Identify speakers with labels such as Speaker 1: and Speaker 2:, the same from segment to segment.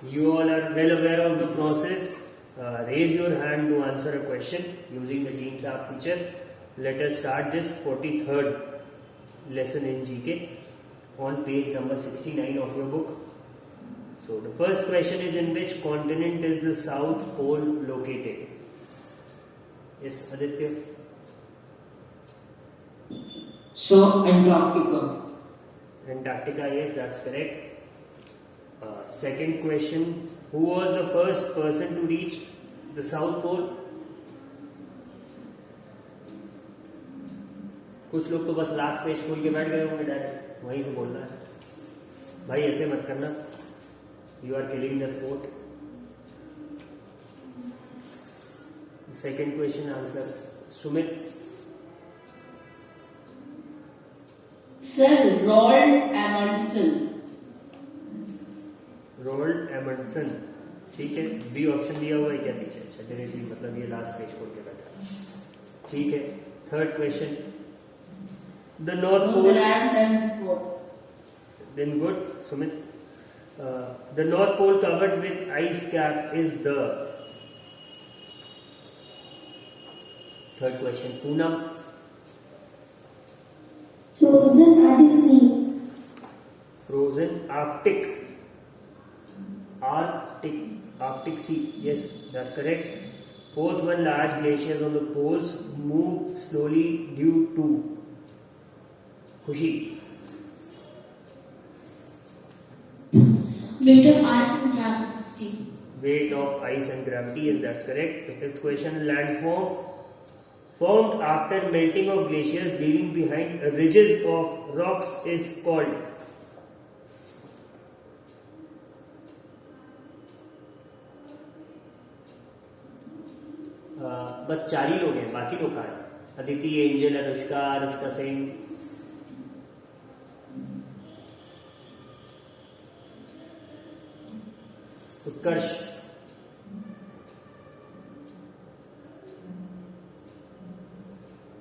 Speaker 1: You all are well aware of the process. Raise your hand to answer a question using the Teams app feature. Let us start this 43rd lesson in GK on page number 69 of your book. So the first question is, in which continent is the South Pole located? Yes, Aditya?
Speaker 2: So, Antarctica.
Speaker 1: Antarctica, yes, that's correct. Second question, who was the first person to reach the South Pole? कुछ लोग तो बस last page खोल के बैठ गए होंगे, direct वहीं से बोलना है भाई, ऐसे मत करना, you are killing the sport. Second question answer Sumit.
Speaker 3: Sir, Roald Amundsen.
Speaker 1: Roald Amundsen, ठीक है. बी ऑप्शन दिया हुआ है क्या पीछे? अच्छा, डायरेक्टली मतलब ये लास्ट पेज खोल के बैठा, ठीक है. Third question, the North Pole. Then good, Sumit. The North Pole covered with ice cap is the. Third question, Poonam.
Speaker 4: Frozen Arctic Sea.
Speaker 1: Frozen Arctic. Arctic Sea. Yes, that's correct. Fourth one, large glaciers on the poles move slowly due to. Khushi.
Speaker 3: Weight of ice and gravity.
Speaker 1: Weight of ice and gravity, yes, that's correct. The fifth question, landform formed after melting of glaciers leaving behind ridges of rocks is called. बस 4 ही लोग हैं, बाकी लोग कहाँ हैं? Aditi, angel, Anushka Singh. Utkarsh.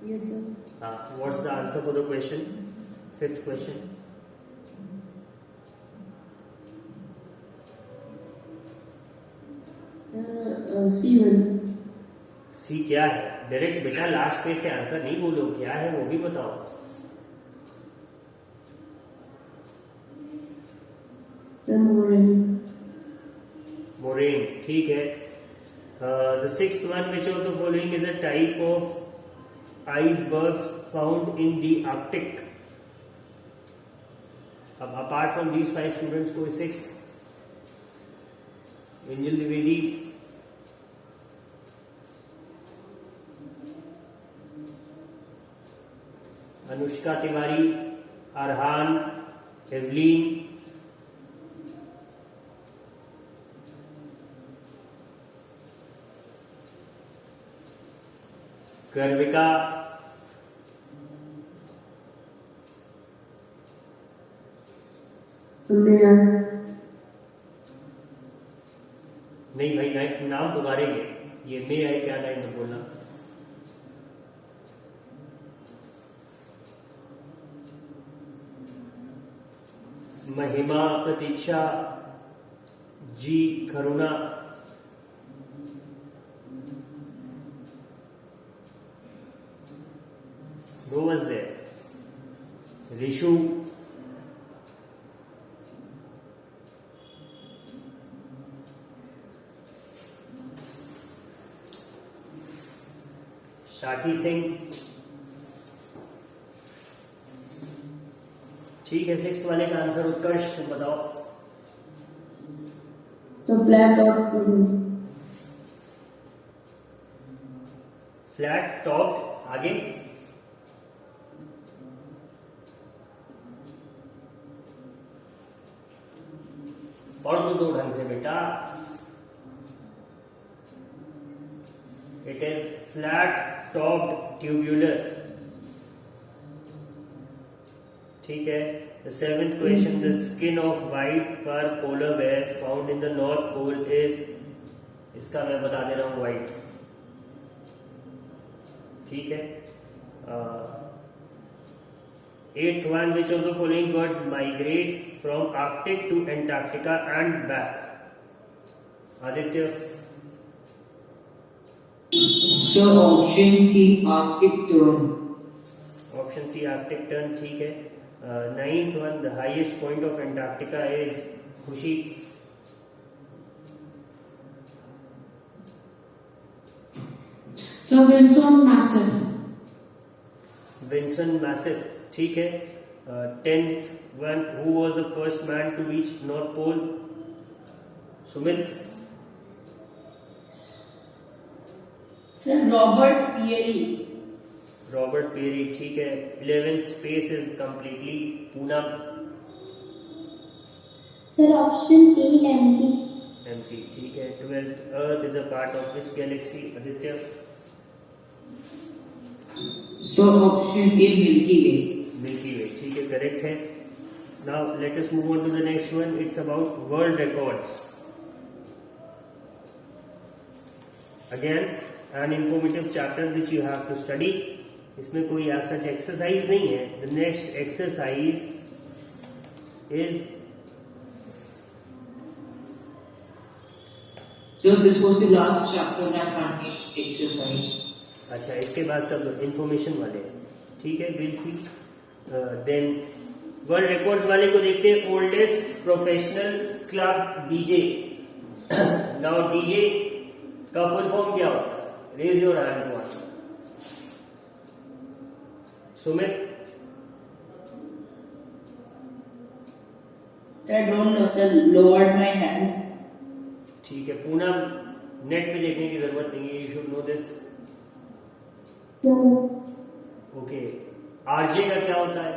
Speaker 4: Yes, sir.
Speaker 1: What's the answer for the question? Fifth question.
Speaker 4: C1.
Speaker 1: सी क्या है? Direct बेटा लास्ट पेज से आंसर नहीं बोलो, क्या है वो भी बताओ.
Speaker 4: The moraine.
Speaker 1: Moraine, ठीक है. The sixth one, which of the following is a type of icebergs found in the Arctic? अब apart from these 5 students, कोई sixth? Angel Dwivedi, Anushka Tiwari, Arhan, Evelyn, Garvika,
Speaker 4: Amaya.
Speaker 1: नहीं भाई, नाम पुकारेंगे, ये मे है क्या टाइम में बोलना. महिमा, प्रतीक्षा, जी, करुणा, who was there? Rishu, शाकी Singh, ठीक है. सिक्स्थ वाले का आंसर उत्कर्ष, तुम बताओ.
Speaker 4: The flat top.
Speaker 1: Flat top, आगे. पढ़ दो ढंग से बेटा. It is flat topped tubular, ठीक है. The seventh question, the skin of white fur polar bears found in the North Pole is, इसका मैं बता दे रहा हूँ, white, ठीक है. Eighth one, which of the following birds migrates from Arctic to Antarctica and back? Aditya?
Speaker 2: So option C, Arctic Tern.
Speaker 1: Option C Arctic tern ठीक है. Ninth one, the highest point of Antarctica is Khushi.
Speaker 3: So Vinson Massive.
Speaker 1: Vinson Massif ठीक है. Tenth one, who was the first man to reach North Pole? Sumit?
Speaker 3: Sir Robert Peary.
Speaker 1: Robert Peary ठीक है. 11th, space is completely. Poonam?
Speaker 4: Sir, option A, empty.
Speaker 1: Empty ठीक है. 12th, earth is a part of which Galaxy? Aditya?
Speaker 2: So option A, Milky Way.
Speaker 1: Milky way ठीक है, correct है. Now let us move on to the next one. It's about world records. Again an informative chapter which you have to study. इसमें कोई ऐसा exercise नहीं है. The next exercise is,
Speaker 2: So this was the last chapter that contains exercise.
Speaker 1: अच्छा इसके बाद सब information वाले हैं. ठीक है, will see. Then world records वाले को देखते हैं. Oldest professional club DJ. Now DJ का फुल फॉर्म क्या होता है? Raise your hand to answer. Sumit?
Speaker 3: Sir, I don't know, sir. Lowered my hand.
Speaker 1: ठीक है. पूनम, नेट पे देखने की जरूरत नहीं है, you should know this.
Speaker 4: No.
Speaker 1: Okay. RJ का क्या होता है?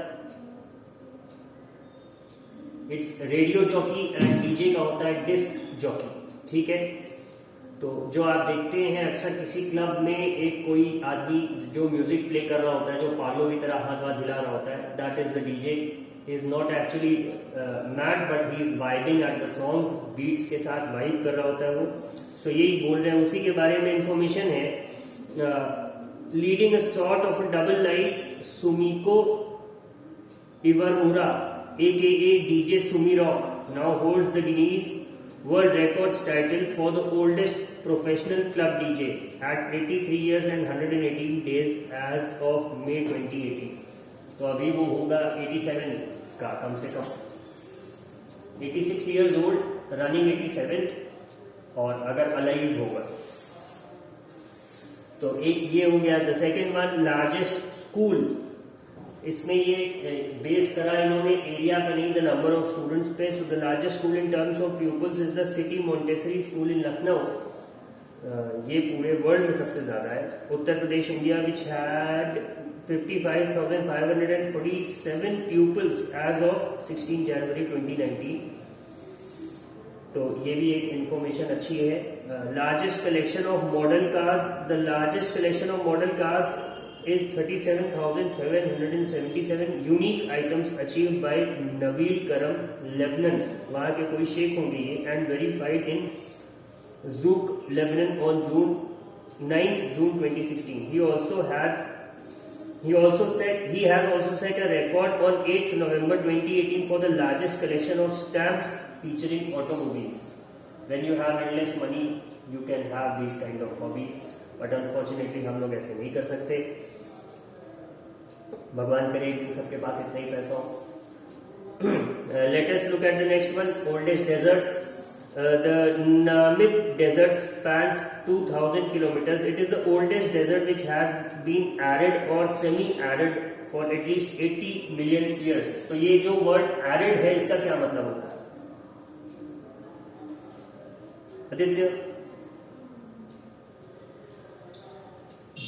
Speaker 1: It's radio jockey. And DJ का होता है डिस्क जॉकी. ठीक है. तो जो आप देखते हैं अक्सर किसी क्लब में एक कोई आदमी जो म्यूजिक प्ले कर रहा होता है, जो पागलों की तरह हाथ वाथ हिला रहा होता है, that is the DJ. Is not actually mad but he is vibing at the songs. Beats के साथ वाइब कर रहा होता है वो. सो यही बोल रहे हैं, उसी के बारे में इंफॉर्मेशन है. Leading a sort of a double life, Sumiko Iwamura aka DJ Sumi Rock now holds the Guinness World Records title for the oldest professional club DJ at 83 years and 118 days as of May 2018. तो अभी वो होगा 87 का कम से कम. 86 years old, running 87th, और अगर alive होगा तो एक ये हो गया. The second one, largest school. इसमें ये बेस करा इन्होंने एरिया पे नहीं, द नंबर ऑफ स्टूडेंट्स पे. So the largest school in terms of peoples is the city Montessori school in Lucknow. ये पूरे वर्ल्ड में सबसे ज्यादा है. Uttar Pradesh, India, which had 55,547 pupils as of 16 January 2019. तो ये भी एक इंफॉर्मेशन अच्छी है. Largest collection of model cars. The largest collection of model cars is 37,777 unique items achieved by Nabil Karam, Lebanon. वहाँ के कोई शेख होंगे ये. and verified in Zouk, Lebanon on 9th June 2016. He has also set a record on 8th November 2018 for the largest collection of stamps featuring automobiles. When you have endless money, you can have these kind of hobbies. But unfortunately हम लोग ऐसे नहीं कर सकते. भगवान करे कि सबके पास इतना ही पैसा हो. Let us look at the next one. Oldest desert. The Namib desert spans 2000 kilometers. It is the oldest desert which has been arid or semi-arid for at least 80 million years. तो ये जो वर्ड arid है इसका क्या मतलब होता है? Aditya?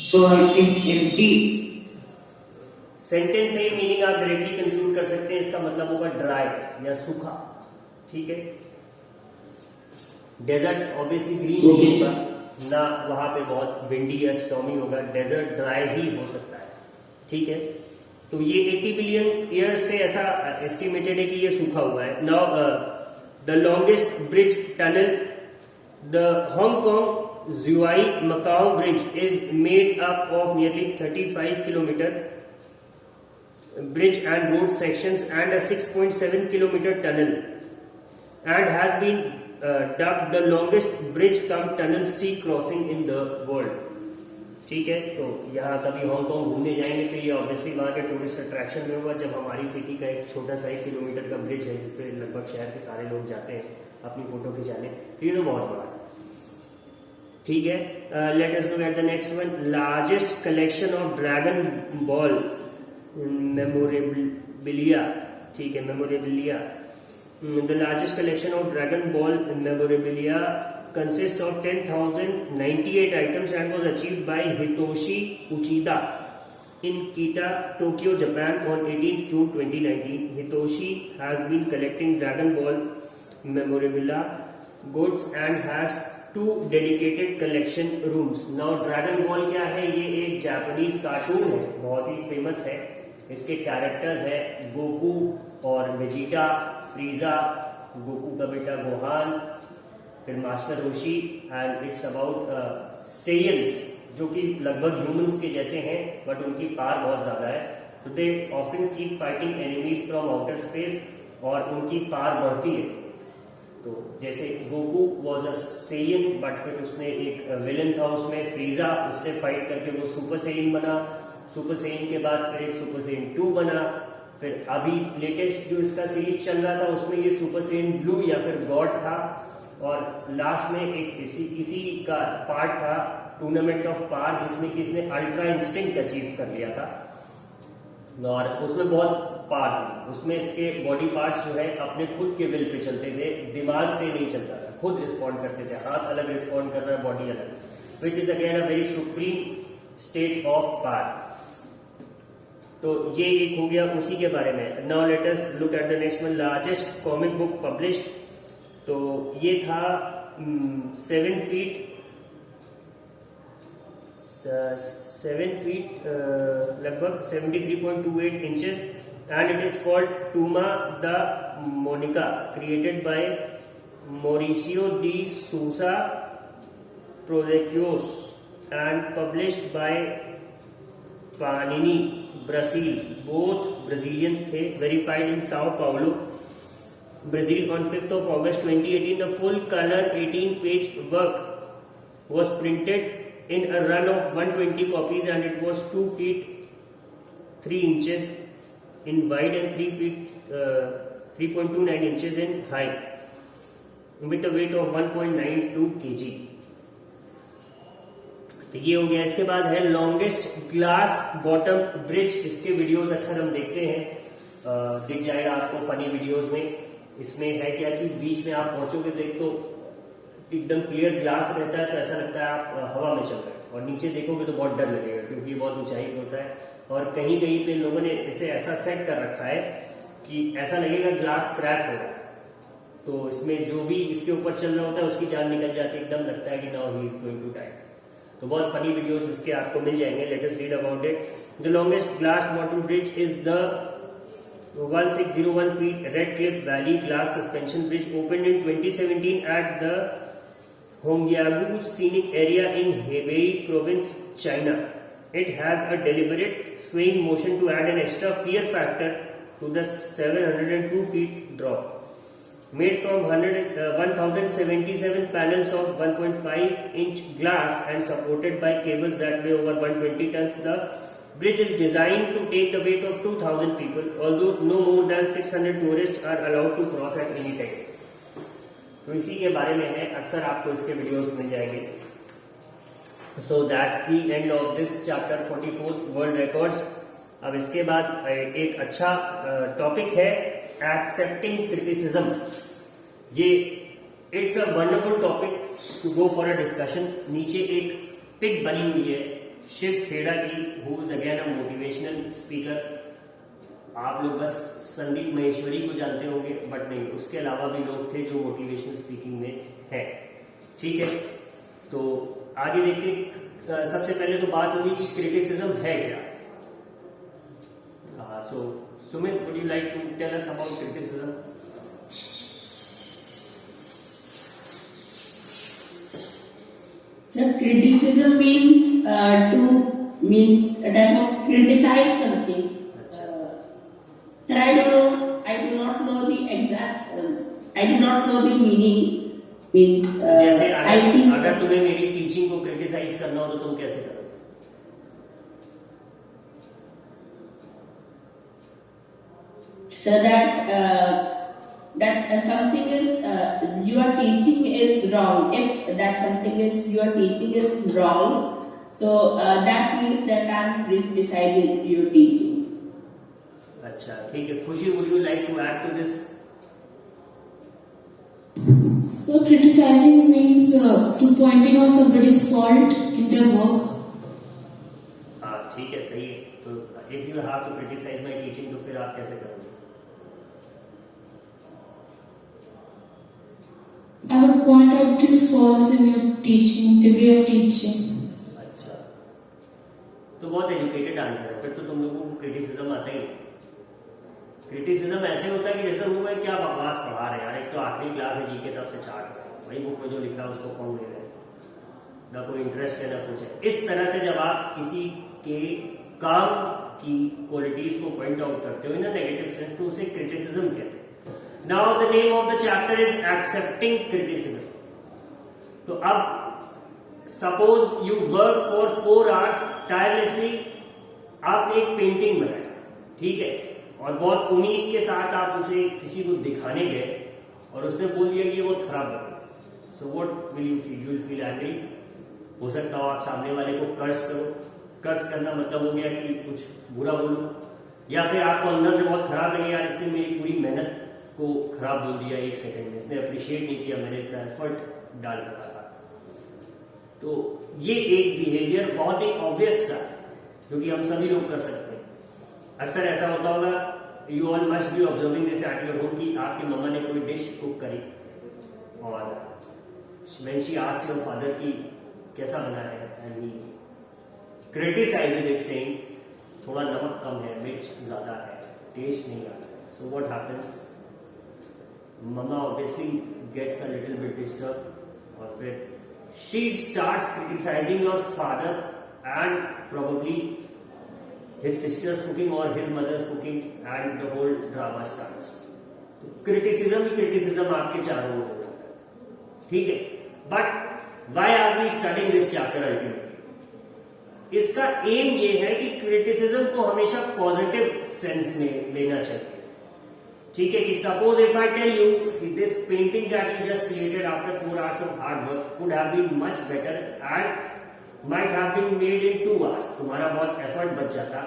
Speaker 2: So I think empty.
Speaker 1: Sentence से ही मीनिंग आप डायरेक्टली कंक्लूड कर सकते हैं. इसका मतलब होगा ड्राई या सूखा. ठीक है. डेजर्ट ऑब्वियसली ग्रीन नहीं होगा ना, वहां पे बहुत विंडी या स्टॉर्मी होगा. डेजर्ट ड्राई ही हो सकता है. ठीक है. तो ये 80 बिलियन ईयर्स से ऐसा एस्टिमेटेड है कि ये सूखा हुआ है. Now the longest bridge tunnel, the Hong Kong Zhuhai Macau Bridge is made up of nearly 35 kilometer bridge and road sections and a 6.7 kilometer tunnel and has been dubbed the longest bridge cum tunnel sea crossing in the world. ठीक है, तो यहाँ कभी Hong Kong घूमने जाएंगे तो ये obviously वहाँ के टूरिस्ट अट्रैक्शन में होगा जब हमारी सिटी का एक छोटा सा 1 किलोमीटर का ब्रिज है जिसपे लगभग शहर के सारे लोग जाते हैं अपनी फोटो खिंचाने, तो ये तो बहुत बड़ा है। ठीक है, let us look at the next one. Largest collection of dragon ball memorabilia. ठीक है, memorabilia. The largest collection of dragon ball memorabilia consists of 10,098 items and was achieved by Hitoshi Uchida in Kita, Tokyo, Japan on 18th June 2019. Hitoshi has been collecting Dragon Ball memorabilia goods and has 2 dedicated collection rooms. Now Dragon Ball क्या है? ये एक Japanese cartoon है, बहुत ही famous है। इसके characters है Goku और वेजिटा, फ्रीजा, गोकू का बेटा गोहान, फिर master Roshi, and it's about Saiyans जो कि लगभग ह्यूमंस के जैसे हैं बट उनकी पावर बहुत ज्यादा है। तो they often keep fighting enemies from outer space और उनकी पावर बढ़ती है। तो जैसे Goku was a Saiyan but फिर उसने एक विलन था उसमें फ्रीजा, उससे फाइट करके वो सुपर सेयन बना। सुपर सेयन के बाद फिर एक सुपर सेयन 2 बना। फिर अभी लेटेस्ट जो इसका सीरीज चल रहा था उसमें ये सुपर सेयन ब्लू या फिर गॉड था। और लास्ट में एक इसी का पार्ट था टूर्नामेंट ऑफ पार जिसमें कि इसने अल्ट्रा इंस्टिंक्ट अचीव कर लिया था और उसमें बहुत पार थी। उसमें इसके बॉडी पार्ट्स जो है अपने खुद के विल पे चलते थे, दिमाग से नहीं चलता था, खुद रिस्पॉन्ड करते थे। हाथ अलग रिस्पॉन्ड कर रहा है, बॉडी अलग, which is again a very supreme state of par. तो ये एक हो गया उसी के बारे में। Now let us look at the next one. Largest comic book published, तो ये था 7 फीट लगभग 73.28 inches and it is called Turma da Monica, created by Mauricio de Sousa Producoes and published by Panini, Brazil. Both Brazilian थे, verified in Sao Paulo, Brazil on 5th of August 2018. The full color 18-page work was printed in a run of 120 copies and it was 2 feet 3 inches in wide and 3 feet 3.29 inches in height with a weight of 1.92 kg. तो ये हो गया। इसके बाद है longest glass bottom bridge. इसके videos अक्सर हम देखते हैं, दिख जाएगा आपको फनी वीडियोस में। इसमें है क्या कि बीच में आप पहुंचोगे तो एक तो एकदम क्लियर ग्लास रहता है तो ऐसा लगता है आप हवा में चल रहे हैं, और नीचे देखोगे तो बहुत डर लगेगा क्योंकि ये बहुत ऊंचाई पे होता है। और कहीं कहीं पे लोगों ने इसे ऐसा सेट कर रखा है कि ऐसा लगेगा ग्लास क्रैक हो रहा है, तो इसमें जो भी इसके ऊपर चल रहा होता है उसकी जान निकल जाती है, एकदम लगता है कि now he is going to die. तो बहुत फनी वीडियोस इसके आपको मिल जाएंगे। Let us read about it. The longest glass bottom bridge is the 1601 feet Red Cliff Valley Glass Suspension Bridge opened in 2017 at the Hongyagu Scenic Area in Hebei Province, China. It has a deliberate swaying motion to add an extra fear factor to the 702 feet drop. Made from 1077 panels of 1.5-inch glass and supported by cables that weigh over 120 tons, the bridge is designed to take the weight of 2,000 people, although no more than 600 tourists are allowed to cross at any time. तो इसी के बारे में है, अक्सर आपको इसके videos मिल जाएंगे। So that's the end of this chapter 44 world records. अब इसके बाद एक अच्छा टॉपिक है एक्सेप्टिंग क्रिटिसिज्म। ये it's a wonderful topic to go for a discussion. नीचे एक पिक बनी हुई है शिव खेड़ा की, who is again a motivational speaker. आप लोग बस संदीप महेश्वरी को जानते होंगे, बट नहीं, उसके अलावा भी लोग थे जो मोटिवेशनल स्पीकिंग में है। ठीक है, तो आगे देखते। सबसे पहले तो बात होगी कि क्रिटिसिज्म है क्या। So Sumit, would you like to tell us about criticism?
Speaker 3: So criticism means a type of criticize something. Sir, I do not know the exact. I do not know the meaning. means
Speaker 1: जैसे
Speaker 3: I teach.
Speaker 1: अगर तुम्हें मेरी teaching को criticise करना हो तो तुम कैसे करोगे?
Speaker 3: So that something is you are teaching is wrong. If that something is you are teaching is wrong, so that means that I am criticizing your teaching.
Speaker 1: अच्छा ठीक है, खुशी would you like to add to this?
Speaker 4: So criticizing means to pointing out somebody's fault in their work.
Speaker 1: हाँ ठीक है, सही है. तो if you have to criticize my teaching तो फिर आप कैसे करोगे?
Speaker 4: I would point out the faults in your teaching, the way of teaching.
Speaker 1: अच्छा, तो बहुत एजुकेटेड आंसर है. फिर तो तुम लोगों को क्रिटिसिज्म आता ही नहीं. क्रिटिसिज्म ऐसे होता है कि जैसे उनको मैं क्या बकवास पढ़ा रहे हैं यार, एक तो आखिरी क्लास है, जीके तरफ से चार्ट रहे हैं, वही बुक में जो लिखा है उसको कौन ले रहे हैं, ना कोई इंटरेस्ट है ना कुछ है. इस तरह से जब आप किसी के काम की क्वालिटीज को पॉइंट आउट करते हो इन नेगेटिव सेंस तो उसे क्रिटिसिज्म कहते हैं. Now the name of the chapter is accepting criticism. तो अब suppose you work for 4 hours tirelessly, आपने एक पेंटिंग बनाई, ठीक है, और बहुत उम्मीद के साथ आप उसे किसी को दिखाने गए और उसने बोल दिया कि ये बहुत खराब बना. So what will you feel? You will feel angry. हो सकता हो आप सामने वाले को कर्स करो. कर्स करना मतलब हो गया कि कुछ बुरा बोलो, या फिर आपको अंदर से बहुत खराब लगे यार इसने मेरी पूरी मेहनत को खराब बोल दिया 1 सेकंड में, इसने अप्रिशिएट नहीं किया मैंने इतना एफर्ट डाल रखा था. तो ये एक बिहेवियर बहुत ही ऑब्वियस सा जो कि हम सभी लोग कर सकते हैं. अक्सर ऐसा होता होगा, you all must be observing this at your home, कि आपकी मम्मा ने कोई डिश कुक करी और when she asked your father कि कैसा बना है, एंड ही क्रिटिसाइजेज इट सेइंग थोड़ा नमक कम है, मिर्च ज्यादा है, टेस्ट नहीं आता. So what happens? Mamma obviously gets a little bit disturb और फिर she starts criticizing your father and probably his sister's cooking or his mother's cooking and the whole drama starts. तो criticism ही criticism आपके चारों ओर होता है, ठीक है. But why are we studying this chapter ultimately? इसका एम ये है कि criticism को हमेशा पॉजिटिव सेंस में लेना चाहिए, ठीक है. कि suppose if I tell you कि this painting that you just created after 4 hours of hard work could have been much better and might have been made in 2 hours. तुम्हारा बहुत एफर्ट बच जाता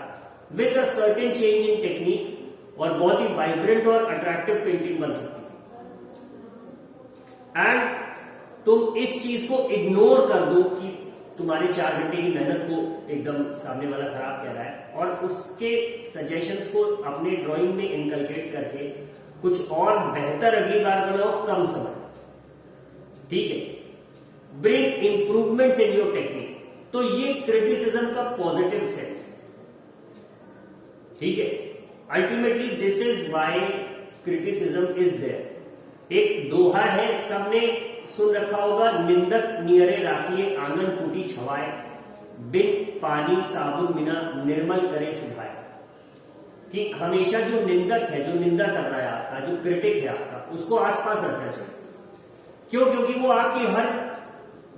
Speaker 1: with a certain change in technique और बहुत ही vibrant और attractive painting बन सकती है. एंड तुम इस चीज को इग्नोर कर दो कि तुम्हारे 4 घंटे की मेहनत को एकदम सामने वाला खराब कह रहा है और उसके सजेशंस को अपने ड्राइंग में इनकलकेट करके कुछ और बेहतर अगली बार बनाओ कम समय, ठीक है. Bring improvements in your technique. तो ये क्रिटिसिज्म का पॉजिटिव सेंस है, ठीक है. Ultimately this is why criticism is there. एक दोहा है, सबने सुन रखा होगा, निंदक नियरे राखिए आंगन टूटी छवाए, बिन पानी साबुन बिना निर्मल करे सुधाए. कि हमेशा जो निंदक है, जो निंदा कर रहा है आपका, जो क्रिटिक है आपका, उसको आसपास रखना चाहिए. क्यों? क्योंकि वो आपकी हर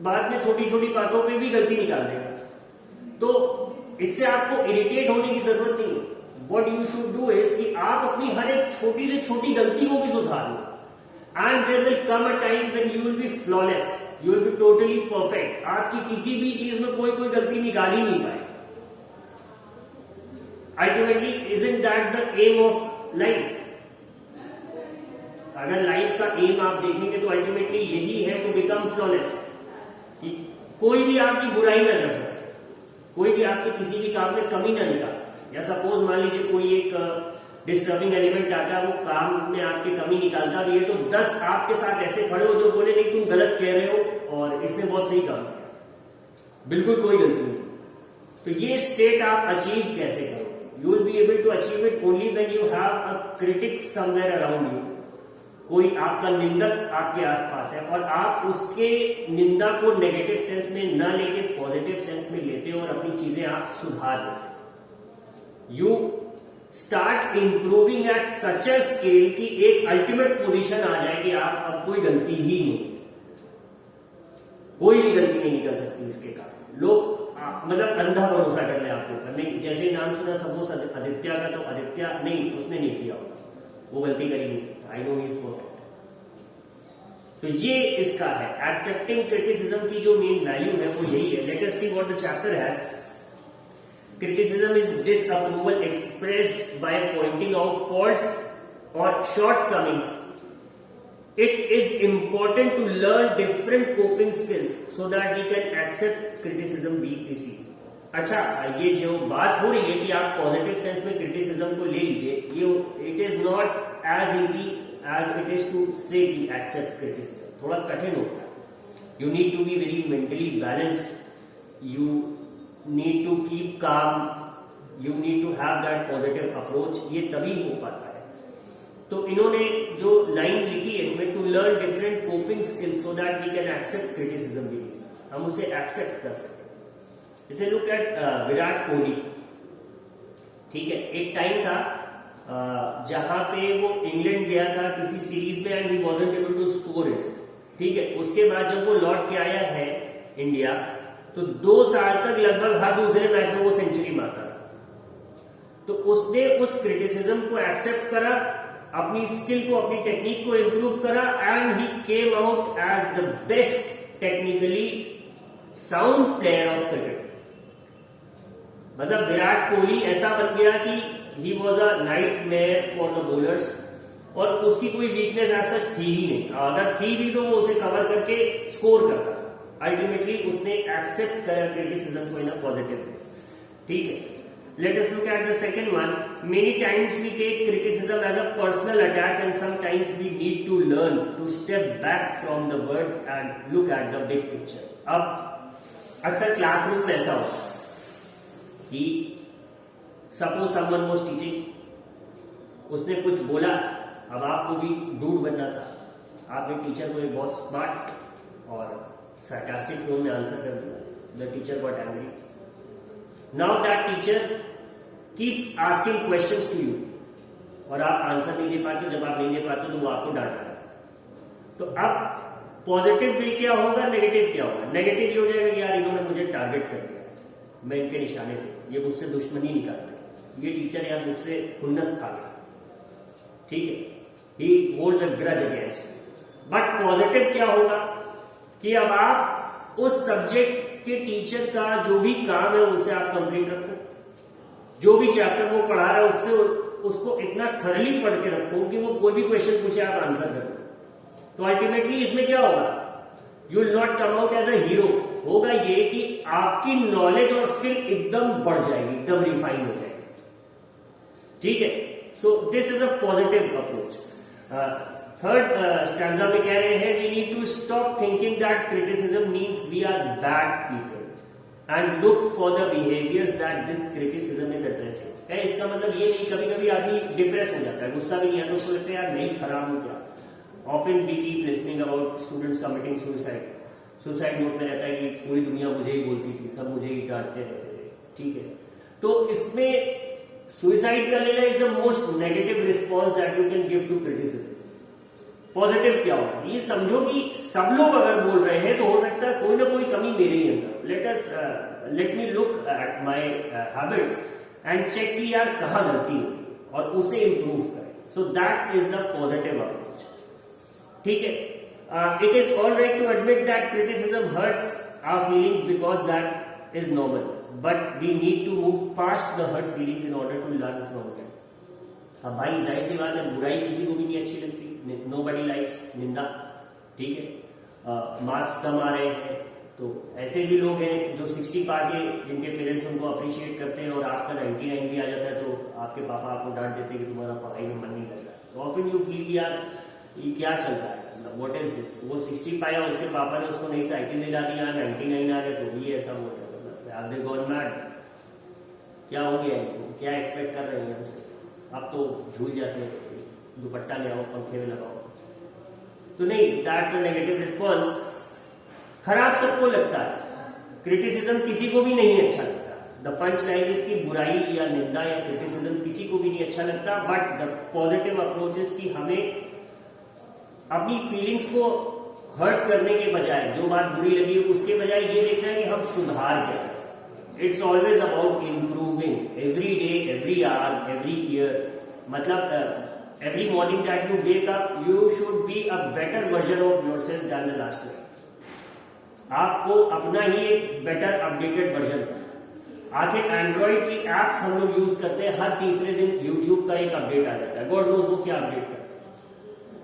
Speaker 1: बात में छोटी छोटी बातों पे भी गलती निकाल देगा. तो इससे आपको इरिटेट होने की जरूरत नहीं है. What you should do is कि आप अपनी हर एक छोटी से छोटी गलती को भी सुधार लो. And there will come a time when you will be flawless, you will be totally perfect. आपकी किसी भी चीज में कोई गलती निकाल ही नहीं पाए. Ultimately isn't that the aim of life? अगर लाइफ का एम आप देखेंगे तो अल्टीमेटली यही है टू बिकम फ्लॉलेस. कि कोई भी आपकी बुराई ना कर सके, कोई भी आपके किसी भी काम में कमी ना निकाल सके. या सपोज मान लीजिए कोई एक डिस्टर्बिंग एलिमेंट आता है, वो काम में आपकी कमी निकालता भी है, तो 10 आपके साथ ऐसे खड़े हो जो बोले नहीं तुम गलत कह रहे हो और इसने बहुत सही काम किया, बिल्कुल कोई गलती नहीं. तो ये स्टेट आप अचीव कैसे करोगे? You will be able to achieve it only when you have a critic somewhere around you. कोई आपका निंदक आपके आसपास है और आप उसके निंदा को नेगेटिव सेंस में न लेके पॉजिटिव सेंस में लेते हो और अपनी चीजें आप सुधार लेते हो. You start improving at such a scale कि एक अल्टीमेट पोजीशन आ जाए कि आप अब कोई गलती ही नहीं. कोई भी गलती नहीं निकल सकती इसके कारण। लोग मतलब अंधा भरोसा कर ले आपके ऊपर, नहीं जैसे नाम सुना सपोज आदित्य का, तो आदित्य नहीं, उसने नहीं किया होगा, वो गलती कर ही नहीं सकता, I know he is perfect. तो ये इसका है एक्सेप्टिंग क्रिटिसिज्म की जो मेन वैल्यू है वो यही है। Let us see what the chapter has. Criticism is disapproval expressed by pointing out faults और shortcomings. It is important to learn different coping skills so that we can accept criticism we receive. अच्छा, ये जो बात हो रही है कि आप पॉजिटिव सेंस में क्रिटिसिज्म को ले लीजिए, ये it is not as easy as it is to say कि एक्सेप्ट क्रिटिसिज्म, थोड़ा कठिन होता है। You need to be very mentally balanced, you need to keep calm, you need to have that positive approach, ये तभी हो पाता है। तो इन्होंने जो लाइन लिखी है इसमें, to learn different coping skills so that we can accept criticism भी, हम उसे एक्सेप्ट कर सकते हैं। जैसे लुक एट विराट कोहली, ठीक है, एक टाइम था जहां पे वो इंग्लैंड गया था किसी सीरीज में and he wasn't able to score it, ठीक है। उसके बाद जब वो लौट के आया है इंडिया, तो 2 साल तक लगभग हर दूसरे मैच में वो सेंचुरी मारता था। तो उसने उस क्रिटिसिज्म को एक्सेप्ट करा, अपनी स्किल को, अपनी टेक्निक को इंप्रूव करा and he came out as the best technically sound player of cricket. मतलब विराट कोहली ऐसा बन गया कि he was a nightmare for the bowlers, और उसकी कोई वीकनेस ऐसा थी ही नहीं, अगर थी भी तो वो उसे कवर करके स्कोर करता था। अल्टीमेटली उसने एक्सेप्ट करा क्रिटिसिज्म को इन अ पॉजिटिव वे, ठीक है। Let us look at the second one. Many times we take criticism as a personal attack and sometimes we need to learn to step back from the words and look at the big picture. अब अक्सर classroom में ऐसा होता है कि suppose someone was teaching, उसने कुछ बोला, अब आपको भी डूड बनना था, आपने टीचर को एक बहुत स्मार्ट और sarcastic टोन में आंसर कर दिया, the teacher got angry. Now that teacher keeps asking questions to you और आप आंसर नहीं दे पाते, जब आप नहीं दे पाते तो वो आपको डांट रहा है। तो अब पॉजिटिव वे क्या होगा, नेगेटिव क्या होगा? नेगेटिव ये हो जाएगा कि यार इन्होंने मुझे टारगेट कर दिया, मैं इनके निशाने पे, ये मुझसे दुश्मनी निकालते, ये टीचर यार मुझसे खुन्नस खा गया, ठीक है, ही holds a grudge against. But positive क्या होगा कि अब आप उस सब्जेक्ट के टीचर का जो भी काम है उसे आप कंप्लीट रखो, जो भी चैप्टर वो पढ़ा रहा है उससे उसको इतना थरली पढ़ के रखो कि वो कोई भी क्वेश्चन पूछे आप आंसर करो। तो अल्टीमेटली इसमें क्या होगा, you will not come out as a hero, होगा ये कि आपकी नॉलेज और स्किल एकदम बढ़ जाएगी, एकदम रिफाइन हो जाएगी, ठीक है। So this is a positive approach. Third stanza में कह रहे हैं, we need to stop thinking that criticism means we are bad people and look for the behaviours that this criticism is addressing. इसका मतलब ये नहीं, कभी कभी आदमी डिप्रेस हो जाता है, गुस्सा भी नहीं आता, उसको लगता है यार नहीं खराब हो क्या। Often we keep listening about students committing suicide, suicide note में रहता है कि पूरी दुनिया मुझे ही बोलती थी, सब मुझे ही डांटते रहते थे, ठीक है। तो इसमें सुसाइड कर लेना is the most negative response that you can give to criticism. Positive क्या होगा, ये समझो कि सब लोग अगर बोल रहे हैं तो हो सकता है कोई ना कोई कमी मेरे ही अंदर। Let me look at my habits and check कि यार कहाँ गलती होगी और उसे इंप्रूव करें। So that is the positive approach, ठीक है। It is all right to admit that criticism hurts our feelings because that is normal, but we need to move past the hurt feelings in order to learn from them. अब भाई जाहिर सी बात है, बुराई किसी को भी नहीं अच्छी लगती, नोबडी लाइक्स निंदा, ठीक है। मार्क्स कम आ रहे हैं तो ऐसे भी लोग हैं जो 60 पा के, जिनके पेरेंट्स उनको अप्रिशिएट करते हैं और आपका 99 भी आ जाता है तो आपके पापा आपको डांट देते हैं कि तुम्हारा पढ़ाई में मन नहीं लग रहा। तो ऑफन यू फील यार ये क्या चल रहा है, मतलब व्हाट इज दिस। वो 60 पाया, उसके पापा ने उसको नई साइकिल दिला दी, यहाँ 99 आ गए तो भी ऐसा बोल रहे हैं, दे गॉन मैड, क्या हो गया इनको, क्या एक्सपेक्ट कर रहे हैं हमसे। अब तो झूल जाते हैं, दुपट्टा ले आओ, पंखे में लगाओ। तो नहीं, दैट्स अ नेगेटिव रिस्पॉन्स। खराब सबको लगता है, क्रिटिसिज्म किसी को भी नहीं अच्छा लगता। द पंच लाइन इज की बुराई या निंदा या क्रिटिसिज्म किसी को भी नहीं अच्छा लगता, but the positive approach is कि हमें अपनी फीलिंग्स को हर्ट करने के बजाय, जो बात बुरी लगी उसके बजाय ये देखना है कि हम सुधार क्या कर सकते। It's always about improving every day, every hour, every year. मतलब every morning that you wake up you should be a better version of yourself than the last night. आपको अपना ही एक बेटर अपडेटेड वर्जन। आखिर Android की apps हम लोग use करते हैं, हर तीसरे दिन यूट्यूब का एक अपडेट आ जाता है, गॉड नोज वो क्या अपडेट करते हैं,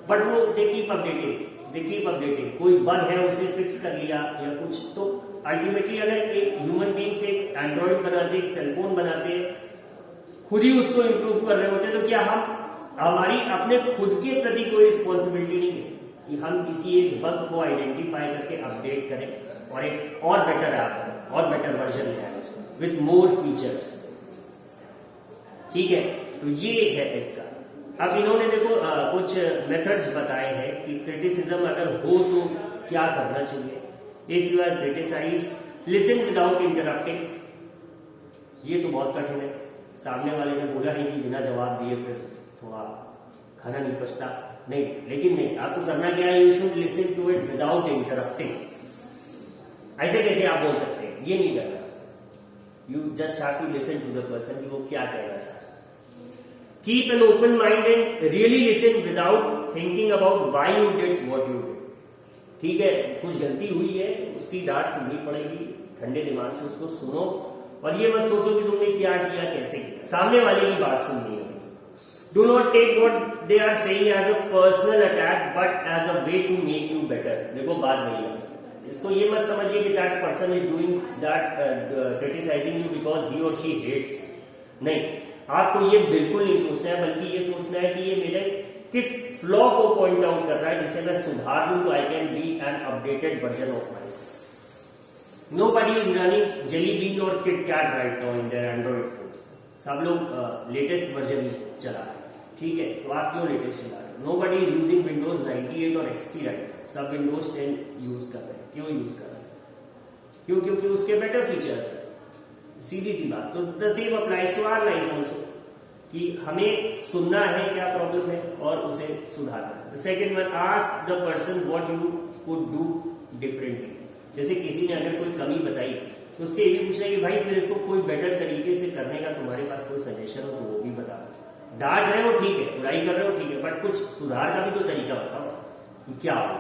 Speaker 1: बट वो दे कीप अपडेटिंग। कोई बग है उसे फिक्स कर लिया या कुछ। तो अल्टीमेटली अगर एक ह्यूमन बींग्स एक एंड्रॉइड बनाते, एक सेलफोन बनाते, खुद ही उसको इंप्रूव कर रहे होते, तो क्या हमारी अपने खुद के प्रति कोई रिस्पॉन्सिबिलिटी नहीं है कि हम किसी एक बग को आइडेंटिफाई करके अपडेट करें और एक और बेटर ऐप और बेटर वर्जन ले आए विथ मोर फीचर्स। ठीक है, तो ये है इसका। अब इन्होंने देखो कुछ मेथड्स बताए हैं कि क्रिटिसिज्म अगर हो तो क्या करना चाहिए। If you are criticize, listen without interrupting. ये तो बहुत कठिन है, सामने वाले ने बोला नहीं कि बिना जवाब दिए फिर थोड़ा खाना नहीं पचता, नहीं, लेकिन नहीं, आपको करना क्या है, you should listen to it without interrupting. ऐसे कैसे आप बोल सकते हैं, ये नहीं करना। You just have to listen to the person कि वो क्या कहना चाह रहा है। Keep an open mind and really listen without thinking about why you did what you did. ठीक है, कुछ गलती हुई है, उसकी डांट सुननी पड़ेगी, ठंडे दिमाग से उसको सुनो और ये मत सोचो कि तुमने क्या किया, कैसे किया, सामने वाले की बात सुननी है। Do not take what they are saying as a personal attack but as a way to make you better. देखो बात नहीं है, इसको ये मत समझिए कि that person is doing that criticising you because he और शी हेट्स। नहीं, आपको ये बिल्कुल नहीं सोचना है, बल्कि ये सोचना है कि ये मेरे किस फ्लॉ को पॉइंट आउट कर रहा है जिसे मैं सुधार लूं तो I can be an updated version of myself. Nobody is running jelly bean और KitKat right now in there Android phones. सब लोग लेटेस्ट वर्जन ही चला रहे हैं। ठीक है, तो आप क्यों लेटेस्ट चला रहे हो? नोबडी इज यूजिंग विंडोज 98 और XP राइट, सब विंडोज 10 यूज कर रहे हैं। क्यों यूज कर रहे हैं? क्यों? क्योंकि उसके बेटर फीचर्स है, सीधी सी बात। तो the same applies to our life also, कि हमें सुनना है क्या प्रॉब्लम है और उसे सुधारना है। Second one, ask the person what you could do differently. जैसे किसी ने अगर कोई कमी बताई तो उससे ये भी पूछना कि भाई फिर इसको कोई बेटर तरीके से करने का तुम्हारे पास कोई सजेशन हो तो वो भी बता। डांट रहे हो ठीक है, बुराई कर रहे हो ठीक है, बट कुछ सुधार का भी तो तरीका बताओ कि क्या हो।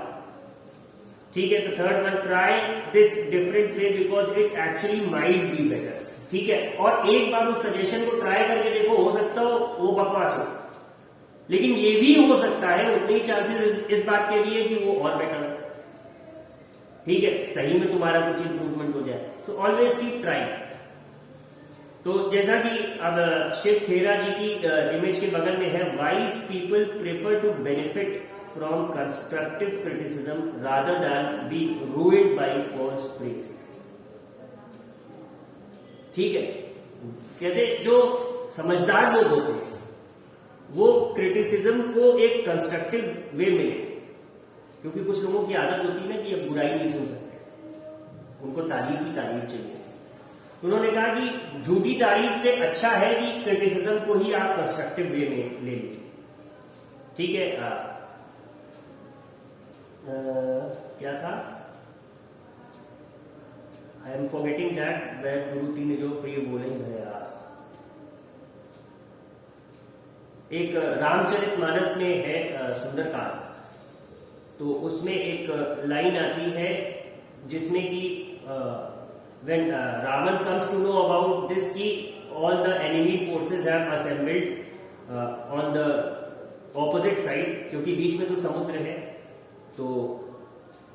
Speaker 1: ठीक है, तो third one, try this different way because it actually might be better. ठीक है, और एक बार उस सजेशन को ट्राई करके देखो, हो सकता हो वो बकवास हो, लेकिन ये भी हो सकता है उतने ही चांसेस इस बात के लिए कि वो और बेटर हो। ठीक है, सही में तुम्हारा कुछ इंप्रूवमेंट हो जाए। So always keep trying. तो जैसा कि अब शिव खेरा जी की इमेज के बगल में है, wise people prefer to benefit from constructive criticism rather than be ruined by false praise. ठीक है, कहते जो समझदार लोग होते हैं वो क्रिटिसिज्म को एक कंस्ट्रक्टिव वे में लेते, क्योंकि कुछ लोगों की आदत होती है ना कि अब बुराई नहीं सुन सकते, उनको तारीफ ही तारीफ चाहिए। उन्होंने कहा कि झूठी तारीफ से अच्छा है कि क्रिटिसिज्म को ही आप कंस्ट्रक्टिव वे में ले लीजिए। ठीक है, क्या था, आई एम फॉरगेटिंग दैट, वह गुरुजी ने जो प्रिय बोले भयास। एक रामचरितमानस में है सुंदरकांड, तो उसमें एक लाइन आती है जिसमें कि when Ravan comes to know about this कि all the enemy forces have assembled on the opposite side, क्योंकि बीच में तो समुद्र है, तो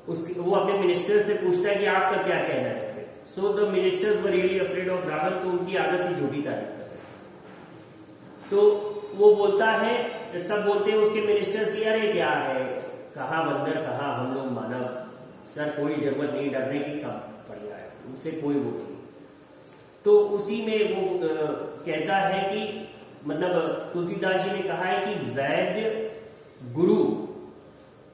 Speaker 1: उसकी वो अपने मिनिस्टर से पूछता है कि आपका क्या कहना है इसमें। So the ministers were really afraid of Ravana, तो उनकी आदत थी झूठी तारीफ करने। तो वो बोलता है, सब बोलते हैं उसके मिनिस्टर्स की, अरे क्या है, कहा बंदर कहा हम लोग मानव, सर कोई जरूरत नहीं डरने की, सब बढ़िया है, उनसे कोई वो नहीं। तो उसी में वो कहता है कि मतलब तुलसीदास जी ने कहा है कि वैद्य गुरु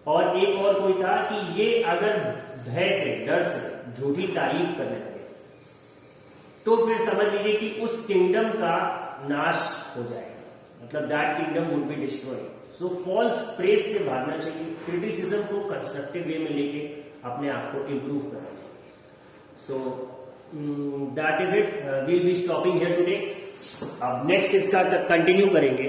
Speaker 1: और एक और कोई था कि ये अगर भय से डर से झूठी तारीफ करने लगे तो फिर समझ लीजिए कि उस किंगडम का नाश हो जाएगा, मतलब that kingdom would be destroyed. So false praise से भागना चाहिए, क्रिटिसिज्म को कंस्ट्रक्टिव वे में लेके अपने आप को इम्प्रूव करना चाहिए। So that is it, we'll be stopping here today. अब नेक्स्ट इसका कंटिन्यू करेंगे।